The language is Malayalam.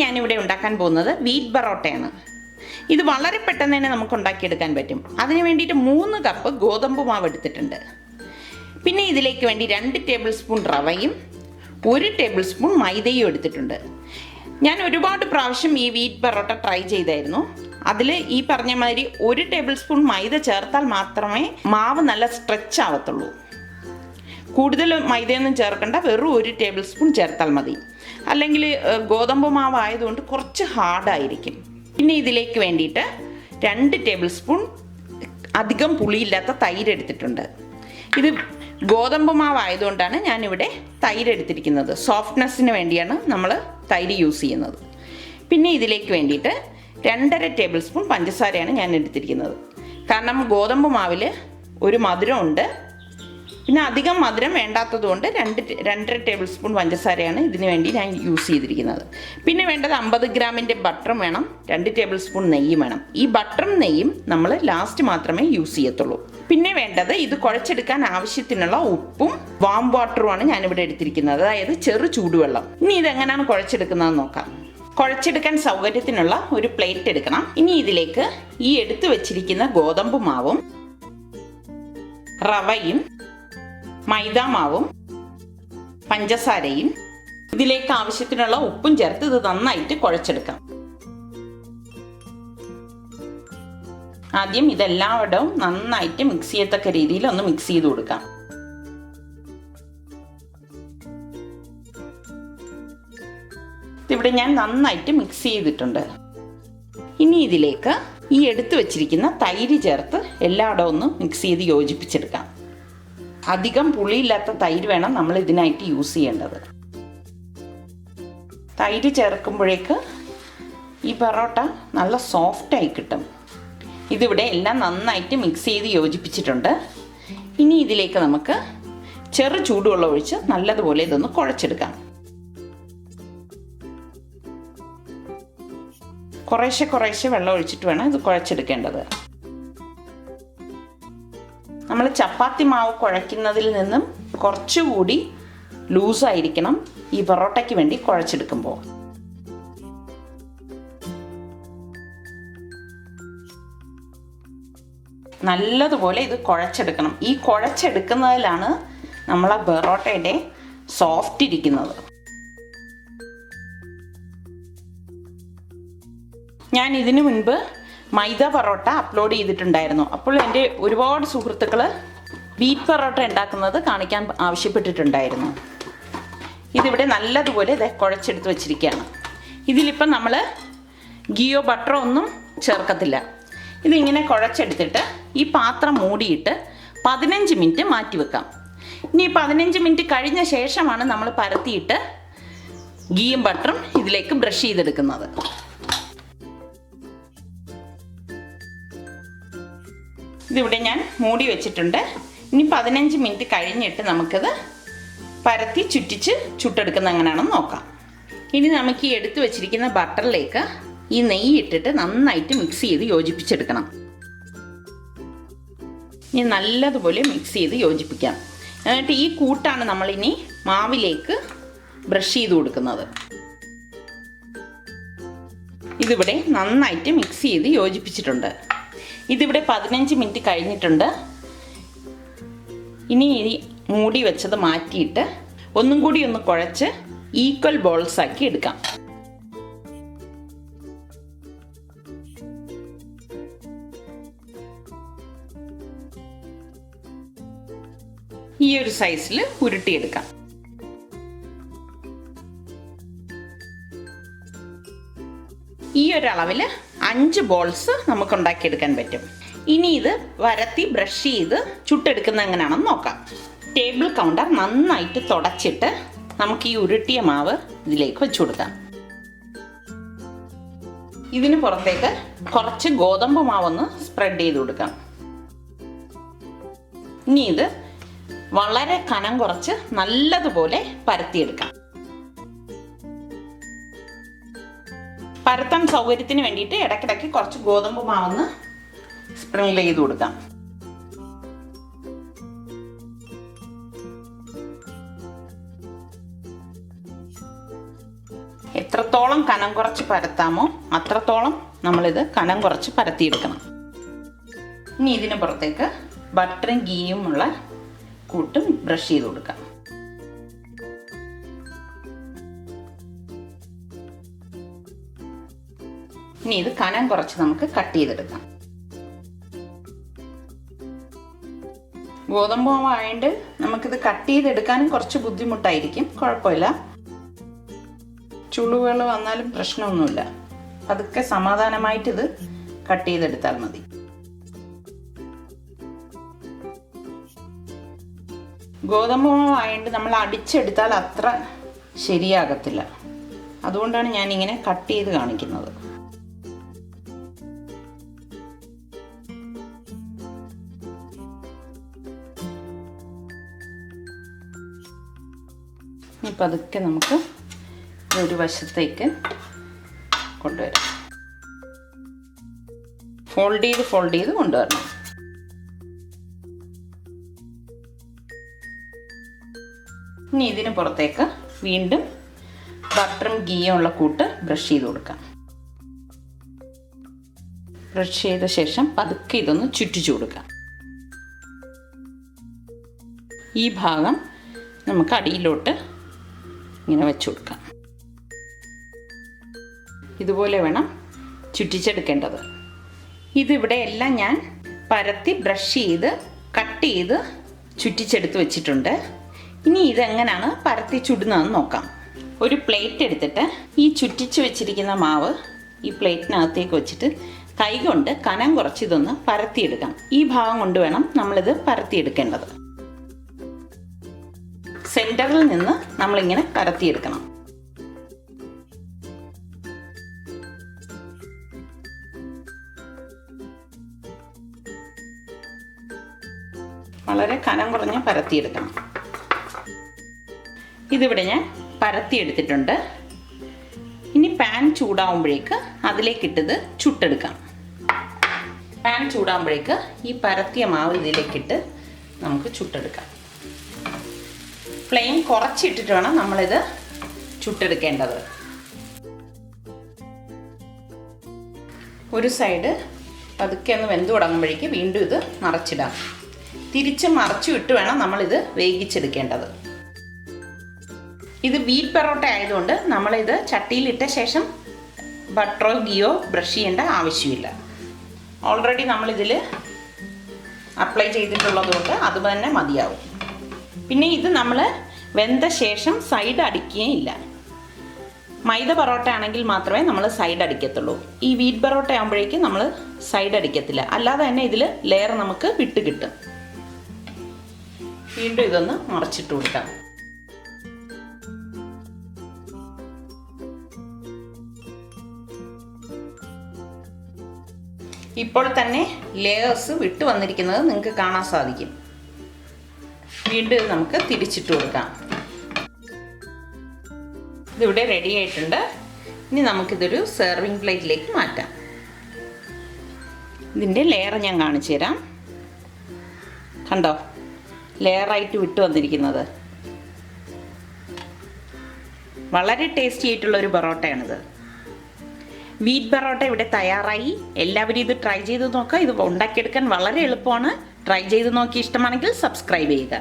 ഞാനിവിടെ ഉണ്ടാക്കാൻ പോകുന്നത് വീറ്റ് ബറോട്ടയാണ്. ഇത് വളരെ പെട്ടെന്ന് തന്നെ നമുക്ക് ഉണ്ടാക്കിയെടുക്കാൻ പറ്റും. അതിന് വേണ്ടിയിട്ട് 3 കപ്പ് ഗോതമ്പ് മാവ് എടുത്തിട്ടുണ്ട്. പിന്നെ ഇതിലേക്ക് വേണ്ടി 2 ടേബിൾ സ്പൂൺ റവയും 1 ടേബിൾ സ്പൂൺ മൈദയും എടുത്തിട്ടുണ്ട്. ഞാൻ ഒരുപാട് പ്രാവശ്യം ഈ വീറ്റ് ബറോട്ട ട്രൈ ചെയ്തായിരുന്നു. അതിൽ ഈ പറഞ്ഞ മാതിരി 1 ടേബിൾ സ്പൂൺ മൈദ ചേർത്താൽ മാത്രമേ മാവ് നല്ല സ്ട്രെച്ച് ആവത്തുള്ളൂ. കൂടുതൽ മൈദയൊന്നും ചേർക്കണ്ട, വെറും 1 ടേബിൾ സ്പൂൺ ചേർത്താൽ മതി. അല്ലെങ്കിൽ ഗോതമ്പ് മാവ് ആയതുകൊണ്ട് കുറച്ച് ഹാർഡായിരിക്കും. പിന്നെ ഇതിലേക്ക് വേണ്ടിയിട്ട് 2 ടേബിൾ സ്പൂൺ അധികം പുളിയില്ലാത്ത തൈര് എടുത്തിട്ടുണ്ട്. ഇത് ഗോതമ്പ് മാവ് ആയതുകൊണ്ടാണ് ഞാനിവിടെ തൈര് എടുത്തിരിക്കുന്നത്. സോഫ്റ്റ്നെസ്സിന് വേണ്ടിയാണ് നമ്മൾ തൈര് യൂസ് ചെയ്യുന്നത്. പിന്നെ ഇതിലേക്ക് വേണ്ടിയിട്ട് 2.5 ടേബിൾ സ്പൂൺ പഞ്ചസാരയാണ് ഞാൻ എടുത്തിരിക്കുന്നത്. കാരണം ഗോതമ്പ് മാവിൽ ഒരു മധുരമുണ്ട്. പിന്നെ അധികം മധുരം വേണ്ടാത്തതുകൊണ്ട് 2.5 ടേബിൾ സ്പൂൺ പഞ്ചസാരയാണ് ഇതിനു വേണ്ടി ഞാൻ യൂസ് ചെയ്തിരിക്കുന്നത്. പിന്നെ വേണ്ടത് 50 ഗ്രാമിൻ്റെ ബട്ടറും വേണം, 2 ടേബിൾ സ്പൂൺ നെയ്യും വേണം. ഈ ബട്ടറും നെയ്യും നമ്മൾ ലാസ്റ്റ് മാത്രമേ യൂസ് ചെയ്യത്തുള്ളൂ. പിന്നെ വേണ്ടത് ഇത് കുഴച്ചെടുക്കാൻ ആവശ്യത്തിനുള്ള ഉപ്പും വാം വാട്ടറുമാണ് ഞാനിവിടെ എടുത്തിരിക്കുന്നത്, അതായത് ചെറു ചൂടുവെള്ളം. ഇനി ഇതെങ്ങനെയാണ് കുഴച്ചെടുക്കുന്നതെന്ന് നോക്കാം. കുഴച്ചെടുക്കാൻ സൗകര്യത്തിനുള്ള ഒരു പ്ലേറ്റ് എടുക്കണം. ഇനി ഇതിലേക്ക് ഈ എടുത്തു വെച്ചിരിക്കുന്ന ഗോതമ്പ് മാവും റവയും മൈദാമാവും പഞ്ചസാരയും ഇതിലേക്ക് ആവശ്യത്തിനുള്ള ഉപ്പും ചേർത്ത് ഇത് നന്നായിട്ട് കുഴച്ചെടുക്കാം. ആദ്യം ഇതെല്ലായിടവും നന്നായിട്ട് മിക്സ് ചെയ്യത്തക്ക രീതിയിൽ ഒന്ന് മിക്സ് ചെയ്ത് കൊടുക്കാം. ഇവിടെ ഞാൻ നന്നായിട്ട് മിക്സ് ചെയ്തിട്ടുണ്ട്. ഇനി ഇതിലേക്ക് ഈ എടുത്തു വെച്ചിരിക്കുന്ന തൈര് ചേർത്ത് എല്ലായിടവും ഒന്ന് മിക്സ് ചെയ്ത് യോജിപ്പിച്ചെടുക്കാം. അധികം പുളിയില്ലാത്ത തൈര് വേണം നമ്മൾ ഇതിനായിട്ട് യൂസ് ചെയ്യേണ്ടത്. തൈര് ചേർക്കുമ്പോഴേക്ക് ഈ പൊറോട്ട നല്ല സോഫ്റ്റായി കിട്ടും. ഇതിവിടെ എല്ലാം നന്നായിട്ട് മിക്സ് ചെയ്ത് യോജിപ്പിച്ചിട്ടുണ്ട്. ഇനി ഇതിലേക്ക് നമുക്ക് ചെറു ചൂടുവെള്ളം ഒഴിച്ച് നല്ലതുപോലെ ഇതൊന്ന് കുഴച്ചെടുക്കാം. കുറേശ്ശെ വെള്ളം ഒഴിച്ചിട്ട് വേണം ഇത് കുഴച്ചെടുക്കേണ്ടത്. നമ്മൾ ചപ്പാത്തി മാവ് കുഴയ്ക്കുന്നതിൽ നിന്നും കുറച്ചുകൂടി ലൂസായിരിക്കണം ഈ പൊറോട്ടയ്ക്ക് വേണ്ടി കുഴച്ചെടുക്കുമ്പോൾ. നല്ലതുപോലെ ഇത് കുഴച്ചെടുക്കണം. ഈ കുഴച്ചെടുക്കുന്നതിലാണ് നമ്മളെ പൊറോട്ടയുടെ സോഫ്റ്റ് ഇരിക്കുന്നത്. ഞാൻ ഇതിനു മുൻപ് മൈദ പൊറോട്ട അപ്ലോഡ് ചെയ്തിട്ടുണ്ടായിരുന്നു. അപ്പോൾ എൻ്റെ ഒരുപാട് സുഹൃത്തുക്കൾ വീറ്റ് പൊറോട്ട ഉണ്ടാക്കുന്നത് കാണിക്കാൻ ആവശ്യപ്പെട്ടിട്ടുണ്ടായിരുന്നു. ഇതിവിടെ നല്ലതുപോലെ ഇത് കുഴച്ചെടുത്ത് വെച്ചിരിക്കുകയാണ്. ഇതിലിപ്പം നമ്മൾ ഗീയോ ബട്ടറോ ഒന്നും ചേർക്കത്തില്ല. ഇതിങ്ങനെ കുഴച്ചെടുത്തിട്ട് ഈ പാത്രം മൂടിയിട്ട് 15 മിനിറ്റ് മാറ്റി വെക്കാം. ഇനി 15 മിനിറ്റ് കഴിഞ്ഞ ശേഷമാണ് നമ്മൾ പരത്തിയിട്ട് ഗീയും ബട്ടറും ഇതിലേക്ക് ബ്രഷ് ചെയ്തെടുക്കുന്നത്. ഇതിവിടെ ഞാൻ മൂടി വെച്ചിട്ടുണ്ട്. ഇനി 15 മിനിറ്റ് കഴിഞ്ഞിട്ട് നമുക്കിത് പരത്തി ചുറ്റിച്ച് ചുട്ടെടുക്കുന്ന എങ്ങനെയാണെന്ന് നോക്കാം. ഇനി നമുക്ക് ഈ എടുത്തു വെച്ചിരിക്കുന്ന ബട്ടറിലേക്ക് ഈ നെയ്യ് ഇട്ടിട്ട് നന്നായിട്ട് മിക്സ് ചെയ്ത് യോജിപ്പിച്ചെടുക്കണം. ഇനി നല്ലതുപോലെ മിക്സ് ചെയ്ത് യോജിപ്പിക്കാം. എന്നിട്ട് ഈ കൂട്ടാണ് നമ്മളിനി മാവിലേക്ക് ബ്രഷ് ചെയ്ത് കൊടുക്കുന്നത്. ഇതിവിടെ നന്നായിട്ട് മിക്സ് ചെയ്ത് യോജിപ്പിച്ചിട്ടുണ്ട്. ഇതിവിടെ 15 മിനിറ്റ് കഴിഞ്ഞിട്ടുണ്ട്. ഇനി ഈ മൂടി വെച്ചത് മാറ്റിയിട്ട് ഒന്നും കൂടി ഒന്ന് കുഴച്ച് ഈക്വൽ ബോൾസ് ആക്കി എടുക്കാം. ഈ ഒരു സൈസിൽ ഉരുട്ടിയെടുക്കാം. ഈ ഒരു അളവിൽ 5 ബോൾസ് നമുക്ക് ഉണ്ടാക്കിയെടുക്കാൻ പറ്റും. ഇനി ഇത് വരത്തി ബ്രഷ് ചെയ്ത് ചുട്ടെടുക്കുന്ന എങ്ങനെയാണെന്ന് നോക്കാം. ടേബിൾ കൗണ്ടർ നന്നായിട്ട് തുടച്ചിട്ട് നമുക്ക് ഈ ഉരുട്ടിയ മാവ് ഇതിലേക്ക് വെച്ചു കൊടുക്കാം. ഇതിന് പുറത്തേക്ക് കുറച്ച് ഗോതമ്പ് മാവൊന്ന് സ്പ്രെഡ് ചെയ്ത് കൊടുക്കാം. ഇനി ഇത് വളരെ കനം കുറച്ച് നല്ലതുപോലെ പരത്തിയെടുക്കാം. പരത്താൻ സൗകര്യത്തിന് വേണ്ടിയിട്ട് ഇടയ്ക്കിടയ്ക്ക് കുറച്ച് ഗോതമ്പ് മാവൊന്ന് സ്പ്രിങ്കിൾ ചെയ്ത് കൊടുക്കാം. എത്രത്തോളം കനം കുറച്ച് പരത്താമോ അത്രത്തോളം നമ്മളിത് കനം കുറച്ച് പരത്തിയെടുക്കണം. ഇനി ഇതിന് പുറത്തേക്ക് ബട്ടറും ഗീയും ഉള്ള കൂട്ടും ബ്രഷ് ചെയ്ത് കൊടുക്കാം. ഇനി ഇത് കനം കുറച്ച് നമുക്ക് കട്ട് ചെയ്തെടുക്കാം. ഗോതമ്പ് മാവായതുകൊണ്ട് നമുക്കിത് കട്ട് ചെയ്തെടുക്കാനും കുറച്ച് ബുദ്ധിമുട്ടായിരിക്കും. കുഴപ്പമില്ല, ചുളിവുകൾ വന്നാലും പ്രശ്നമൊന്നുമില്ല. പതുക്കെ സമാധാനമായിട്ടിത് കട്ട് ചെയ്തെടുത്താൽ മതി. ഗോതമ്പ് മാവായതുകൊണ്ട് നമ്മൾ അടിച്ചെടുത്താൽ അത്ര ശരിയാകത്തില്ല. അതുകൊണ്ടാണ് ഞാനിങ്ങനെ കട്ട് ചെയ്ത് കാണിക്കുന്നത്. ഇപ്പം അതൊക്കെ നമുക്ക് ഒരു വശത്തേക്ക് കൊണ്ടുവരാം. ഫോൾഡ് ചെയ്ത് കൊണ്ടുവരണം. ഇനി ഇതിന് പുറത്തേക്ക് വീണ്ടും ബട്ടറും ഗീയും ഉള്ള കൂട്ട് ബ്രഷ് ചെയ്ത് കൊടുക്കാം. ബ്രഷ് ചെയ്ത ശേഷം പതുക്കെ ഇതൊന്ന് ചുറ്റിച്ചു കൊടുക്കാം. ഈ ഭാഗം നമുക്ക് അടിയിലോട്ട് ഇങ്ങനെ വെച്ച് കൊടുക്കാം. ഇതുപോലെ വേണം ചുറ്റിച്ചെടുക്കേണ്ടത്. ഇതിവിടെ എല്ലാം ഞാൻ പരത്തി ബ്രഷ് ചെയ്ത് കട്ട് ചെയ്ത് ചുറ്റിച്ചെടുത്ത് വെച്ചിട്ടുണ്ട്. ഇനി ഇതെങ്ങനെയാണ് പരത്തി ചുടുന്നതെന്ന് നോക്കാം. ഒരു പ്ലേറ്റ് എടുത്തിട്ട് ഈ ചുറ്റിച്ച് വെച്ചിരിക്കുന്ന മാവ് ഈ പ്ലേറ്റിനകത്തേക്ക് വെച്ചിട്ട് കൈ കൊണ്ട് കനം കുറച്ച് ഇതൊന്ന് പരത്തിയെടുക്കാം. ഈ ഭാഗം കൊണ്ട് വേണം നമ്മളിത് പരത്തിയെടുക്കേണ്ടത്. സെൻറ്ററിൽ നിന്ന് നമ്മളിങ്ങനെ പരത്തിയെടുക്കണം. വളരെ കനം കുറഞ്ഞ് പരത്തിയെടുക്കണം. ഇതിവിടെ ഞാൻ പരത്തിയെടുത്തിട്ടുണ്ട്. ഇനി പാൻ ചൂടാവുമ്പോഴേക്ക് അതിലേക്കിട്ടത് ചുട്ടെടുക്കാം. പാൻ ചൂടാകുമ്പോഴേക്ക് ഈ പരത്തിയ മാവ് ഇതിലേക്കിട്ട് നമുക്ക് ചുട്ടെടുക്കാം. ഫ്ലെയിം കുറച്ചിട്ടിട്ട് വേണം നമ്മളിത് ചുട്ടെടുക്കേണ്ടത്. ഒരു സൈഡ് പതുക്കെ ഒന്ന് വെന്ത് തുടങ്ങുമ്പോഴേക്ക് വീണ്ടും ഇത് മറച്ചിടാം. തിരിച്ച് മറച്ചു വിട്ട് വേണം നമ്മളിത് വേവിച്ചെടുക്കേണ്ടത്. ഇത് വീറ്റ് പെറോട്ട ആയതുകൊണ്ട് നമ്മളിത് ചട്ടിയിലിട്ട ശേഷം ബട്ടറോ ഗീയോ ബ്രഷ് ചെയ്യേണ്ട ആവശ്യമില്ല. ഓൾറെഡി നമ്മളിതിൽ അപ്ലൈ ചെയ്തിട്ടുള്ളത് കൊണ്ട് അത് തന്നെ മതിയാവും. പിന്നെ ഇത് നമ്മൾ വെന്ത ശേഷം സൈഡ് അടിക്കുകയില്ല. മൈദ പൊറോട്ട ആണെങ്കിൽ മാത്രമേ നമ്മൾ സൈഡ് അടിക്കത്തുള്ളൂ. ഈ വീറ്റ് പൊറോട്ട ആകുമ്പോഴേക്കും നമ്മൾ സൈഡ് അടിക്കത്തില്ല. അല്ലാതെ തന്നെ ഇതിൽ ലെയർ നമുക്ക് വിട്ട് കിട്ടും. വീണ്ടും ഇതൊന്ന് മറച്ചിട്ട് കൊടുക്കാം. ഇപ്പോൾ തന്നെ ലെയേഴ്സ് വിട്ട് വന്നിരിക്കുന്നത് നിങ്ങൾക്ക് കാണാൻ സാധിക്കും. വീണ്ടും ഇത് നമുക്ക് തിരിച്ചിട്ട് കൊടുക്കാം. ഇതിവിടെ റെഡി ആയിട്ടുണ്ട്. ഇനി നമുക്കിതൊരു സെർവിങ് പ്ലേറ്റിലേക്ക് മാറ്റാം. ഇതിൻ്റെ ലെയർ ഞാൻ കാണിച്ചു തരാം. കണ്ടോ, ലെയറായിട്ട് വിട്ട് വന്നിരിക്കുന്നത്. വളരെ ടേസ്റ്റി ആയിട്ടുള്ള ഒരു പൊറോട്ടയാണിത്. വീറ്റ് പൊറോട്ട ഇവിടെ തയ്യാറായി. എല്ലാവരും ഇത് ട്രൈ ചെയ്ത് നോക്കുക. ഇത് ഉണ്ടാക്കിയെടുക്കാൻ വളരെ എളുപ്പമാണ്. ട്രൈ ചെയ്ത് നോക്കി ഇഷ്ടമാണെങ്കിൽ സബ്സ്ക്രൈബ് ചെയ്യുക.